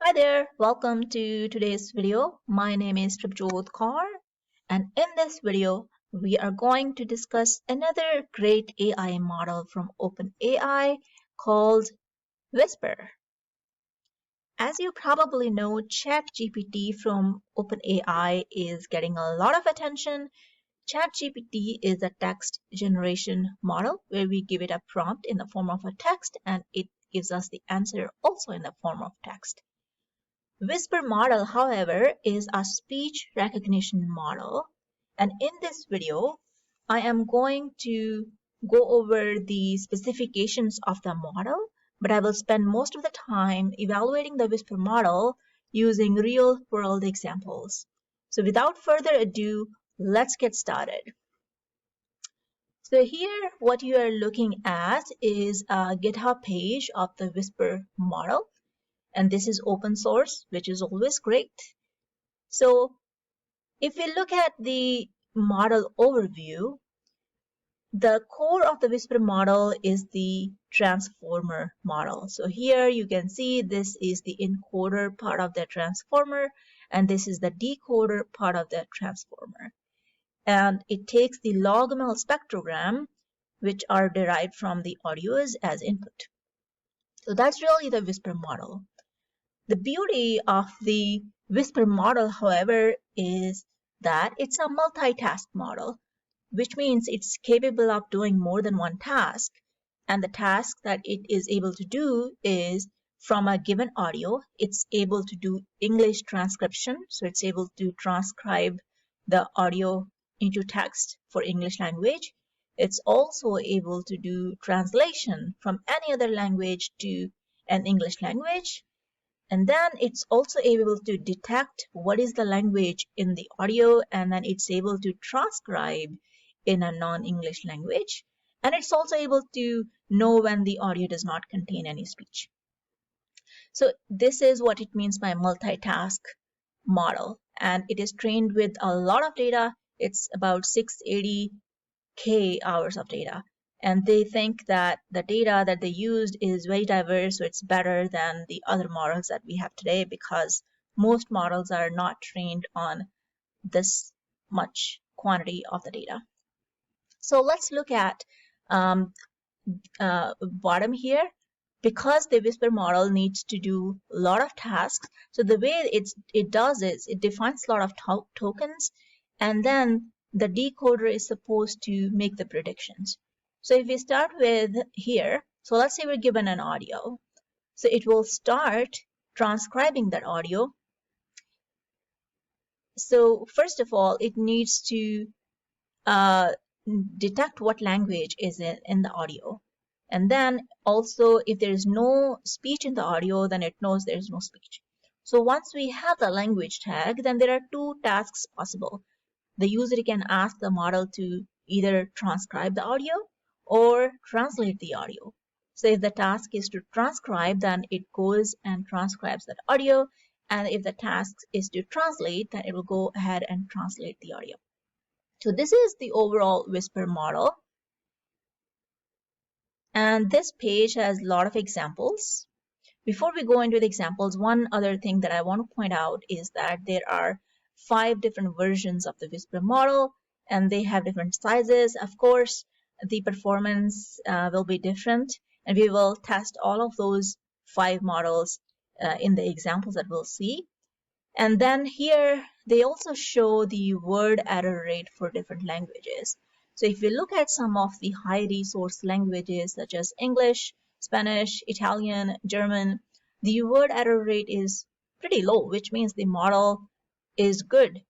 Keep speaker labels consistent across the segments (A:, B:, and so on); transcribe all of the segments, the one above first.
A: Hi there, welcome to today's video. My name is Tripjot Kaur, and in this video, we are going to discuss another great AI model from OpenAI called Whisper. As you probably know, ChatGPT from OpenAI is getting a lot of attention. ChatGPT is a text generation model where we give it a prompt in the form of a text and it gives us the answer also in the form of text. Whisper model, however, is a speech recognition model, and in this video, I am going to go over the specifications of the model, but I will spend most of the time evaluating the Whisper model using real-world examples. So without further ado, let's get started. So here, what you are looking at is a GitHub page of the Whisper model. And this is open source, which is always great. So if we look at the model overview, the core of the Whisper model is the transformer model. So here you can see this is the encoder part of the transformer, and this is the decoder part of the transformer. And it takes the log-ML spectrogram, which are derived from the audios, as input. So that's really the Whisper model. The beauty of the Whisper model, however, is that it's a multitask model, which means it's capable of doing more than one task. And the task that it is able to do is from a given audio, it's able to do English transcription. So it's able to transcribe the audio into text for English language. It's also able to do translation from any other language to an English language. And then it's also able to detect what is the language in the audio, and then it's able to transcribe in a non-English language. And it's also able to know when the audio does not contain any speech. So this is what it means by multitask model. And it is trained with a lot of data. It's about 680K hours of data. And they think that the data that they used is very diverse, so it's better than the other models that we have today because most models are not trained on this much quantity of the data. So let's look at bottom here. Because the Whisper model needs to do a lot of tasks, so the way it does is it defines a lot of tokens, and then the decoder is supposed to make the predictions. So if we start with here, so let's say we're given an audio. So it will start transcribing that audio. So first of all, it needs to detect what language is in the audio. And then also, if there is no speech in the audio, then it knows there is no speech. So once we have the language tag, then there are two tasks possible. The user can ask the model to either transcribe the audio or translate the audio. So if the task is to transcribe, then it goes and transcribes that audio. And if the task is to translate, then it will go ahead and translate the audio. So this is the overall Whisper model. And this page has a lot of examples. Before we go into the examples, one other thing that I want to point out is that there are 5 different versions of the Whisper model, and they have different sizes. Of course, the performance will be different, and we will test all of those 5 models in the examples that we'll see. And then here, they also show the word error rate for different languages. So if we look at some of the high resource languages such as English, Spanish, Italian, German, the word error rate is pretty low, which means the model is good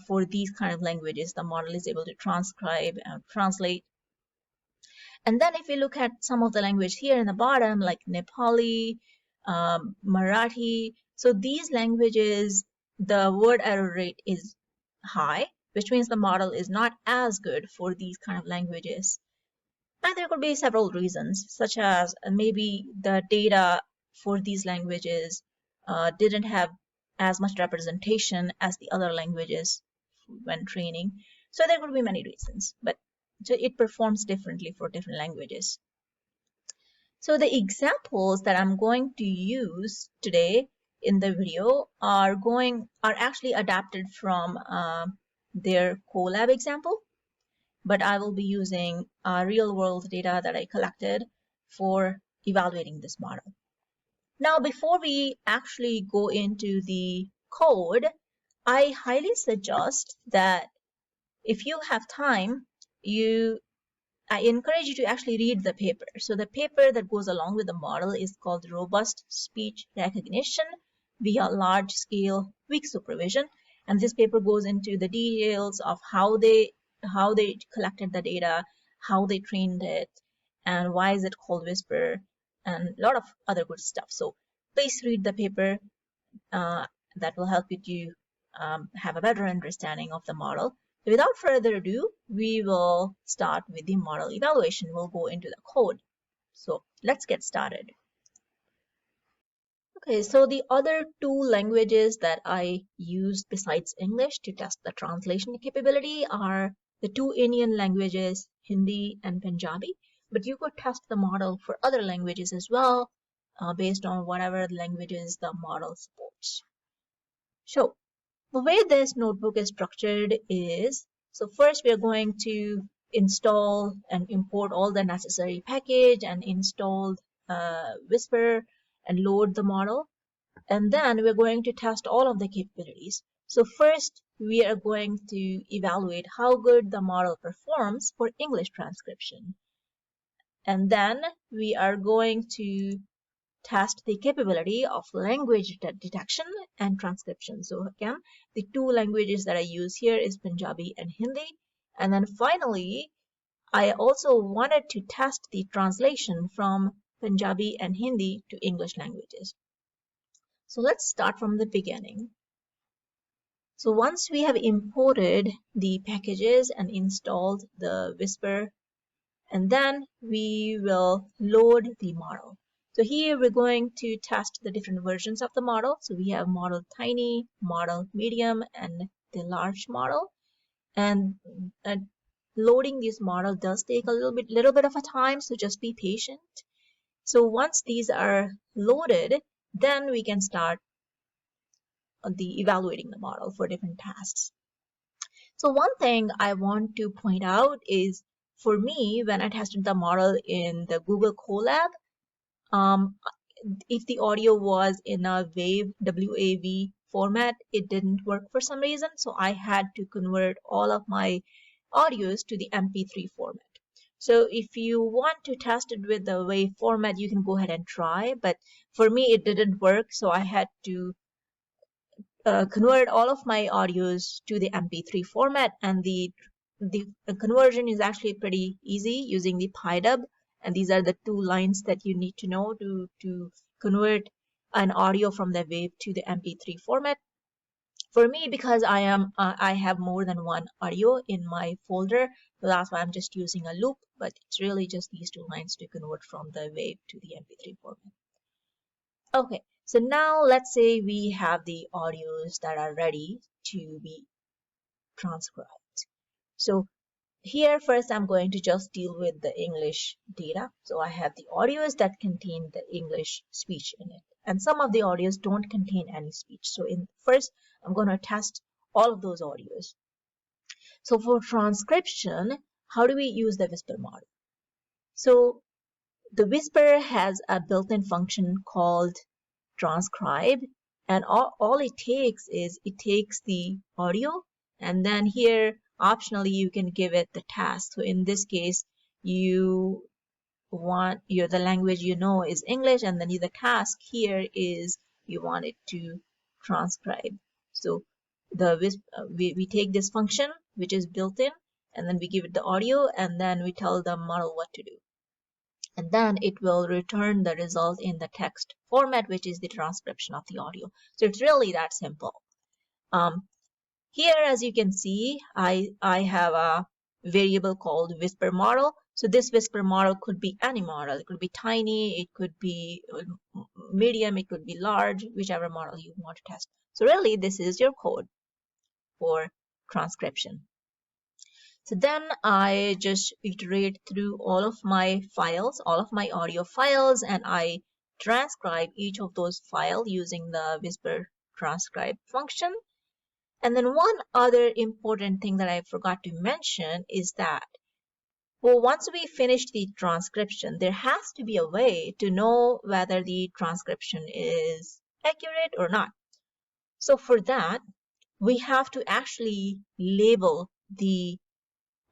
A: for these kind of languages. The model is able to transcribe and translate. And then if we look at some of the language here in the bottom, like Nepali, Marathi, so these languages, the word error rate is high, which means the model is not as good for these kind of languages. And there could be several reasons, such as maybe the data for these languages didn't have as much representation as the other languages when training. So there could be many reasons, but it performs differently for different languages. So the examples that I'm going to use today in the video are actually adapted from their Colab example, but I will be using real world data that I collected for evaluating this model. Now, before we actually go into the code, I highly suggest that if you have time, I encourage you to actually read the paper. So the paper that goes along with the model is called Robust Speech Recognition via Large-Scale Weak Supervision. And this paper goes into the details of how they collected the data, how they trained it, and why is it called Whisper, and a lot of other good stuff. So please read the paper. That will help you to have a better understanding of the model. So without further ado, we will start with the model evaluation. We'll go into the code. So let's get started. Okay, so the other two languages that I used besides English to test the translation capability are the two Indian languages, Hindi and Punjabi. But you could test the model for other languages as well, based on whatever languages the model supports. So the way this notebook is structured is, so first we're going to install and import all the necessary package and install Whisper and load the model. And then we're going to test all of the capabilities. So first we are going to evaluate how good the model performs for English transcription. And then we are going to test the capability of language detection and transcription. So again, the two languages that I use here is Punjabi and Hindi. And then finally, I also wanted to test the translation from Punjabi and Hindi to English languages. So let's start from the beginning. So once we have imported the packages and installed the Whisper, and then we will load the model. So here we're going to test the different versions of the model. So we have model tiny, model medium, and the large model. And loading this model does take a little bit of a time, so just be patient. So once these are loaded, then we can start evaluating the model for different tasks. So one thing I want to point out is, for me, when I tested the model in the Google Colab, if the audio was in a WAV format, it didn't work for some reason. So I had to convert all of my audios to the MP3 format. So if you want to test it with the WAV format, you can go ahead and try. But for me, it didn't work. So I had to convert all of my audios to the MP3 format, and the conversion is actually pretty easy using the PyDub, and these are the two lines that you need to know to convert an audio from the WAV to the MP3 format. For me, because I have more than one audio in my folder, so that's why I'm just using a loop, but it's really just these two lines to convert from the WAV to the MP3 format. Okay, so now let's say we have the audios that are ready to be transcribed. So here first I'm going to just deal with the English data. So I have the audios that contain the English speech in it. And some of the audios don't contain any speech. So first I'm going to test all of those audios. So for transcription, how do we use the Whisper model? So the Whisper has a built-in function called transcribe, and all it takes is it takes the audio, and then here optionally you can give it the task. So in this case, you want the language you know is English, and then the task here is you want it to transcribe. So we take this function which is built in, and then we give it the audio, and then we tell the model what to do. And then it will return the result in the text format, which is the transcription of the audio. So it's really that simple. Here, as you can see, I have a variable called Whisper model. So this Whisper model could be any model. It could be tiny, it could be medium, it could be large, whichever model you want to test. So really, this is your code for transcription. So then I just iterate through all of my files, all of my audio files, and I transcribe each of those files using the Whisper transcribe function. And then one other important thing that I forgot to mention is that, well, once we finish the transcription, there has to be a way to know whether the transcription is accurate or not. So for that, we have to actually label the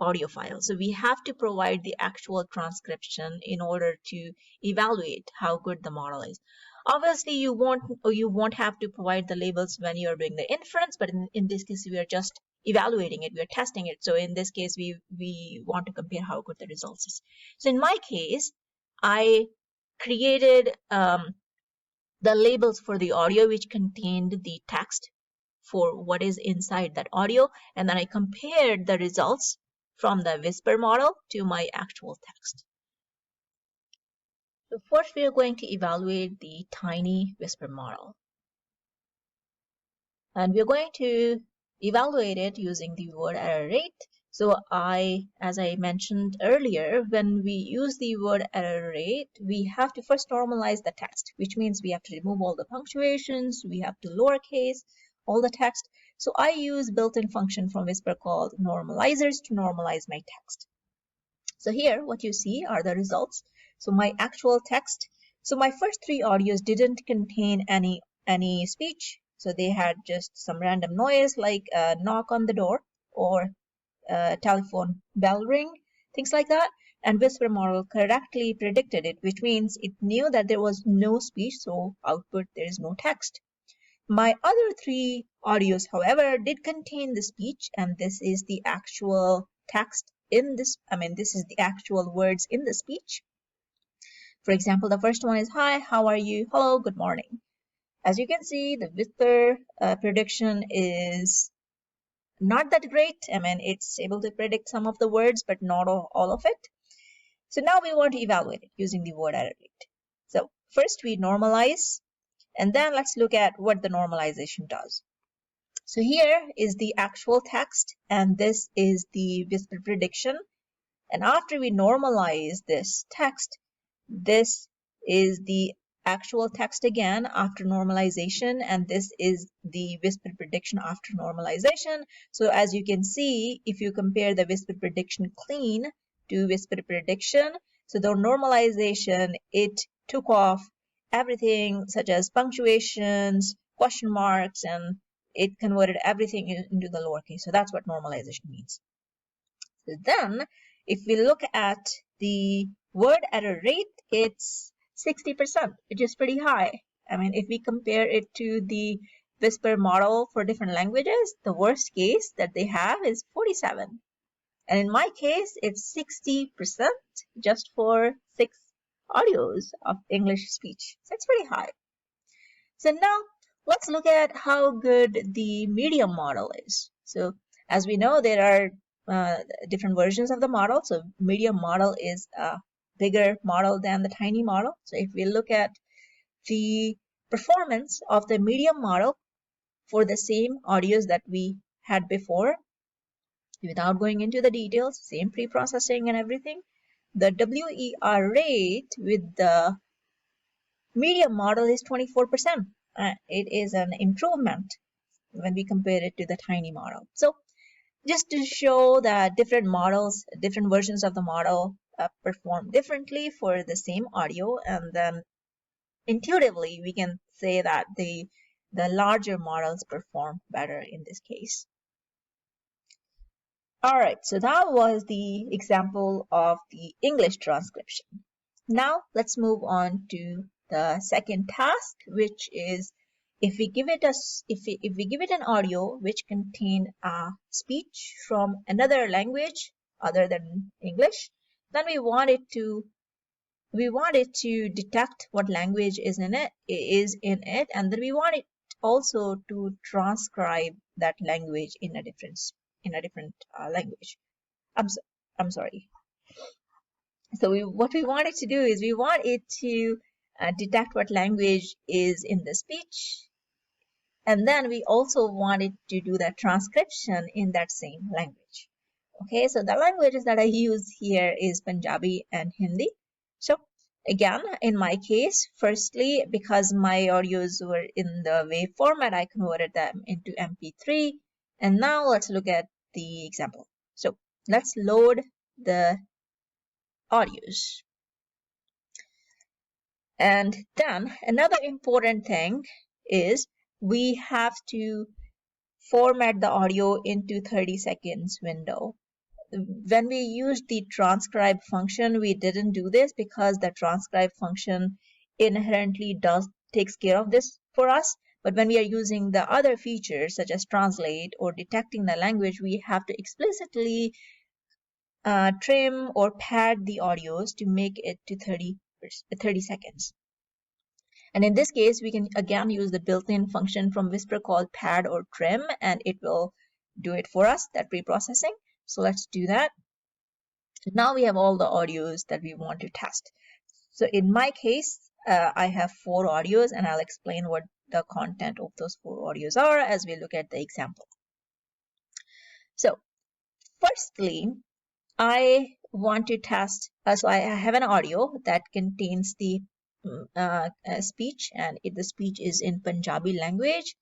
A: audio file. So we have to provide the actual transcription in order to evaluate how good the model is. Obviously, you won't have to provide the labels when you're doing the inference, but in this case, we are just evaluating it, we are testing it. So in this case, we want to compare how good the results is. So in my case, I created the labels for the audio which contained the text for what is inside that audio, and then I compared the results from the Whisper model to my actual text. So first we are going to evaluate the tiny Whisper model. And we're going to evaluate it using the word error rate. So as I mentioned earlier, when we use the word error rate, we have to first normalize the text, which means we have to remove all the punctuations, we have to lowercase all the text. So I use built-in function from Whisper called normalizers to normalize my text. So here what you see are the results. So my actual text. So my first three audios didn't contain any speech. So they had just some random noise like a knock on the door or a telephone bell ring, things like that. And Whisper model correctly predicted it, which means it knew that there was no speech, so output there is no text. My other three audios, however, did contain the speech, and this is the actual text in this, this is the actual words in the speech. For example, the first one is, hi, how are you? Hello, good morning. As you can see, the Whisper prediction is not that great. It's able to predict some of the words, but not all of it. So now we want to evaluate it using the word error rate. So first we normalize, and then let's look at what the normalization does. So here is the actual text, and this is the Whisper prediction. And after we normalize this text, this is the actual text again after normalization, and this is the Whisper prediction after normalization. So as you can see, if you compare the Whisper prediction clean to Whisper prediction, so the normalization, it took off everything such as punctuations, question marks, and it converted everything into the lowercase. So that's what normalization means. So then if we look at the word error rate, it's 60%, which is pretty high. If we compare it to the Whisper model for different languages, the worst case that they have is 47. And in my case, it's 60% just for 6 audios of English speech. So it's pretty high. So now let's look at how good the medium model is. So as we know, there are different versions of the model. So medium model is a bigger model than the tiny model. So if we look at the performance of the medium model for the same audios that we had before, without going into the details, same pre-processing and everything, the WER rate with the medium model is 24%. It is an improvement when we compare it to the tiny model. So just to show that different models, different versions of the model perform differently for the same audio, and then intuitively we can say that the larger models perform better in this case. All right, so that was the example of the English transcription. Now let's move on to the second task, which is if we give it an audio which contain a speech from another language other than English, then we want it to detect what language is in it, and then we want it also to transcribe that language in a different language. I'm sorry. So what we want it to do is we want it to detect what language is in the speech, and then we also want it to do that transcription in that same language. Okay, so the languages that I use here is Punjabi and Hindi. So Again, in my case, firstly, because my audios were in the WAV format, I converted them into MP3. And now let's look at the example. So let's load the audios. And then another important thing is we have to format the audio into 30 seconds window. When we used the transcribe function, we didn't do this because the transcribe function inherently takes care of this for us. But when we are using the other features such as translate or detecting the language, we have to explicitly trim or pad the audios to make it to 30 seconds. And in this case, we can again use the built-in function from Whisper called pad or trim, and it will do it for us, that preprocessing. So let's do that. Now we have all the audios that we want to test. So in my case, I have 4 audios, and I'll explain what the content of those 4 audios are as we look at the example. So firstly, I want to test, so I have an audio that contains the speech, and the speech is in Punjabi language.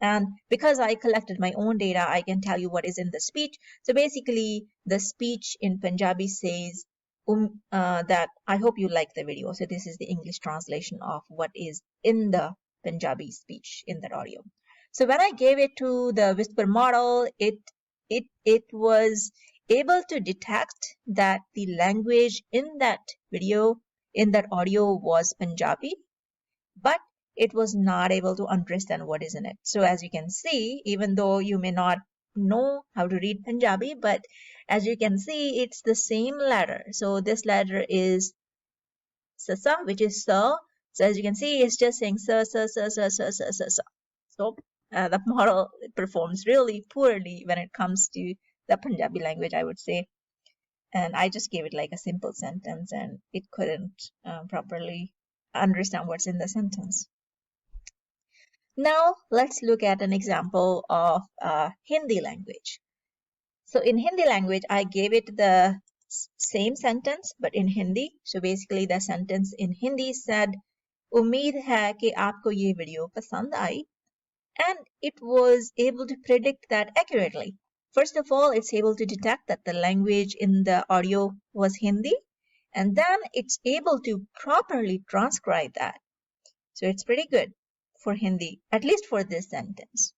A: And because I collected my own data, I can tell you what is in the speech. So basically, the speech in Punjabi says that I hope you like the video. So this is the English translation of what is in the Punjabi speech in that audio. So when I gave it to the Whisper model, it was able to detect that the language in that video, in that audio, was Punjabi, but it was not able to understand what is in it. So as you can see, even though you may not know how to read Punjabi, but as you can see, it's the same letter. So this letter is Sasa, which is Sa. So as you can see, it's just saying Sa, Sa, Sa, Sa, Sa, Sa, Sa, Sa. So the model performs really poorly when it comes to the Punjabi language, I would say. And I just gave it like a simple sentence, and it couldn't properly understand what's in the sentence. Now let's look at an example of Hindi language. So in Hindi language, I gave it the same sentence, but in Hindi. So basically the sentence in Hindi said, "Umeed hai ki aapko ye video pasand aayi." And it was able to predict that accurately. First of all, it's able to detect that the language in the audio was Hindi, and then it's able to properly transcribe that. So it's pretty good for Hindi, at least for this sentence.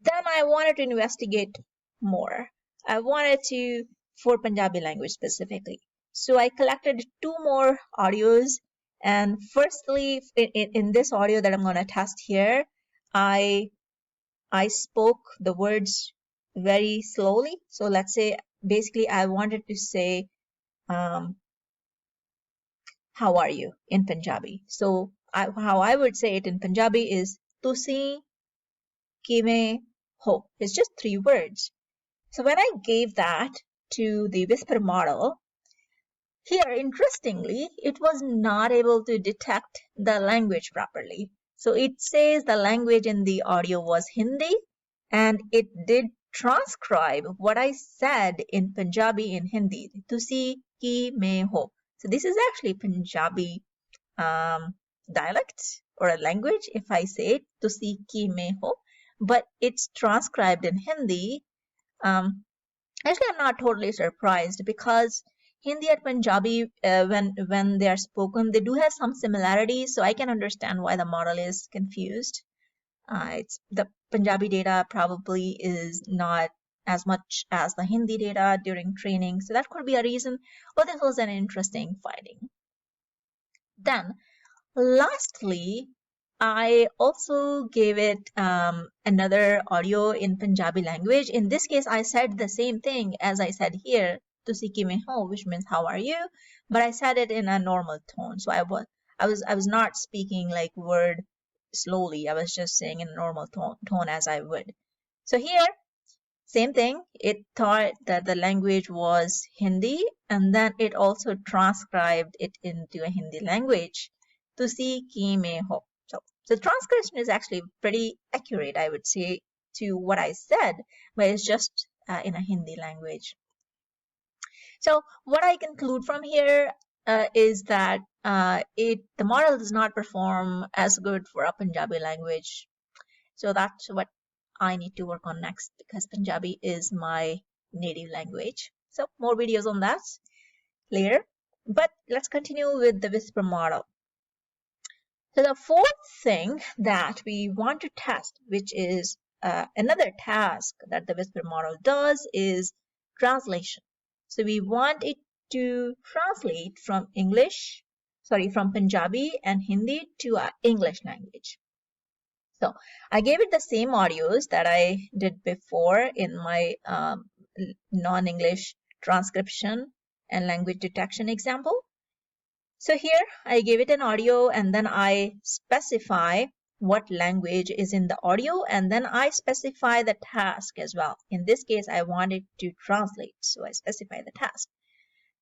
A: Then I wanted to investigate more. I wanted to, for Punjabi language specifically. So I collected 2 more audios. And firstly, in this audio that I'm going to test here, I spoke the words very slowly. So let's say, basically, I wanted to say, how are you in Punjabi? So how I would say it in Punjabi is, Tusi kive ho. It's just 3 words. So when I gave that to the Whisper model, here, interestingly, it was not able to detect the language properly. So it says the language in the audio was Hindi, and it did transcribe what I said in Punjabi in Hindi, Tusi ki mein ho. So this is actually Punjabi dialect or a language, if I say it, Tusi ki mein ho, but it's transcribed in Hindi. Actually, I'm not totally surprised because Hindi and Punjabi, when they are spoken, they do have some similarities, so I can understand why the model is confused. It's the Punjabi data probably is not as much as the Hindi data during training, so that could be a reason. But this was an interesting finding. Then, lastly, I also gave it another audio in Punjabi language. In this case, I said the same thing as I said here, "Tusi kive ho," which means "how are you?" But I said it in a normal tone. So I was not speaking like word slowly. I was just saying in a normal tone as I would. So here, same thing. It thought that the language was Hindi, and then it also transcribed it into a Hindi language. Tusi kive ho. So the transcription is actually pretty accurate, I would say, to what I said, but it's just in a Hindi language. So what I conclude from here, is that the model does not perform as good for a Punjabi language. So that's what I need to work on next, because Punjabi is my native language. So more videos on that later. But let's continue with the Whisper model. So the fourth thing that we want to test, which is another task that the Whisper model does, is translation. So we want it to translate from from Punjabi and Hindi to our English language. So I gave it the same audios that I did before in my non-English transcription and language detection example. So here I gave it an audio, and then I specify what language is in the audio, and then I specify the task as well. In this case, I want it to translate, so I specify the task.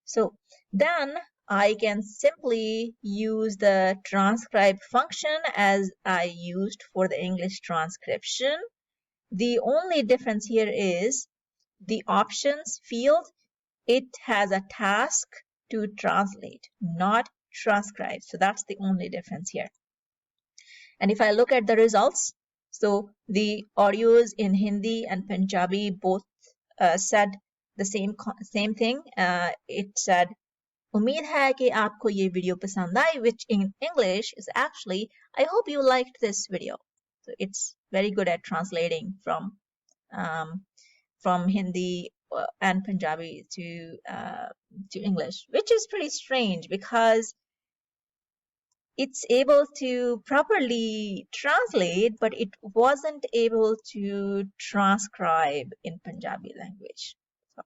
A: So then I can simply use the transcribe function as I used for the English transcription. The only difference here is the options field, it has a task to translate, not transcribe. So that's the only difference here. And if I look at the results, so the audios in Hindi and Punjabi both said the same thing. It said, उम्मीद है कि आपको ये video पसंद आई, which in English is actually, I hope you liked this video. So it's very good at translating from Hindi and Punjabi to English, which is pretty strange because it's able to properly translate, but it wasn't able to transcribe in Punjabi language. So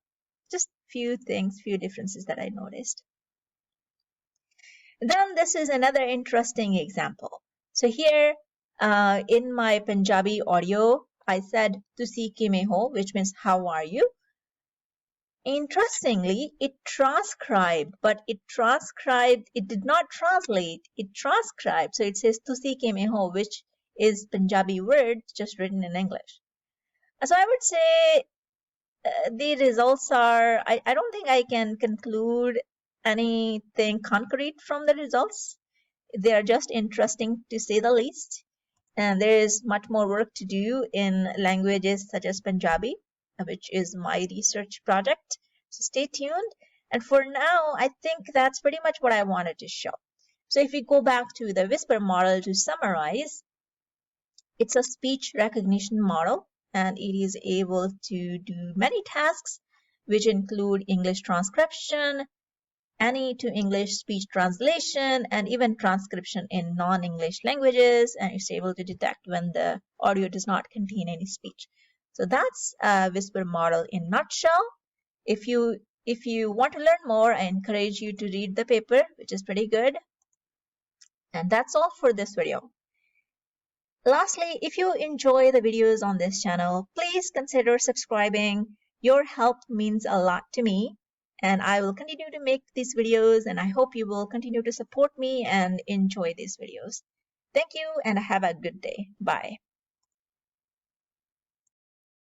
A: just few differences that I noticed. Then this is another interesting example. So here in my Punjabi audio, I said "Tusi kime ho," which means how are you? Interestingly, it transcribed, but it did not translate, it transcribed. So it says "Tusi kime ho," which is Punjabi word just written in English. So I would say the results are, I don't think I can conclude anything concrete from the results. They are just interesting to say the least. And there is much more work to do in languages such as Punjabi, which is my research project. So stay tuned. And for now, I think that's pretty much what I wanted to show. So if we go back to the Whisper model to summarize, it's a speech recognition model, and it is able to do many tasks, which include English transcription, any to English speech translation, and even transcription in non-English languages, and it's able to detect when the audio does not contain any speech. So that's a Whisper model in a nutshell. If you want to learn more, I encourage you to read the paper, which is pretty good. And that's all for this video. Lastly, if you enjoy the videos on this channel, please consider subscribing. Your help means a lot to me, and I will continue to make these videos, and I hope you will continue to support me and enjoy these videos. Thank you, and have a good day. Bye.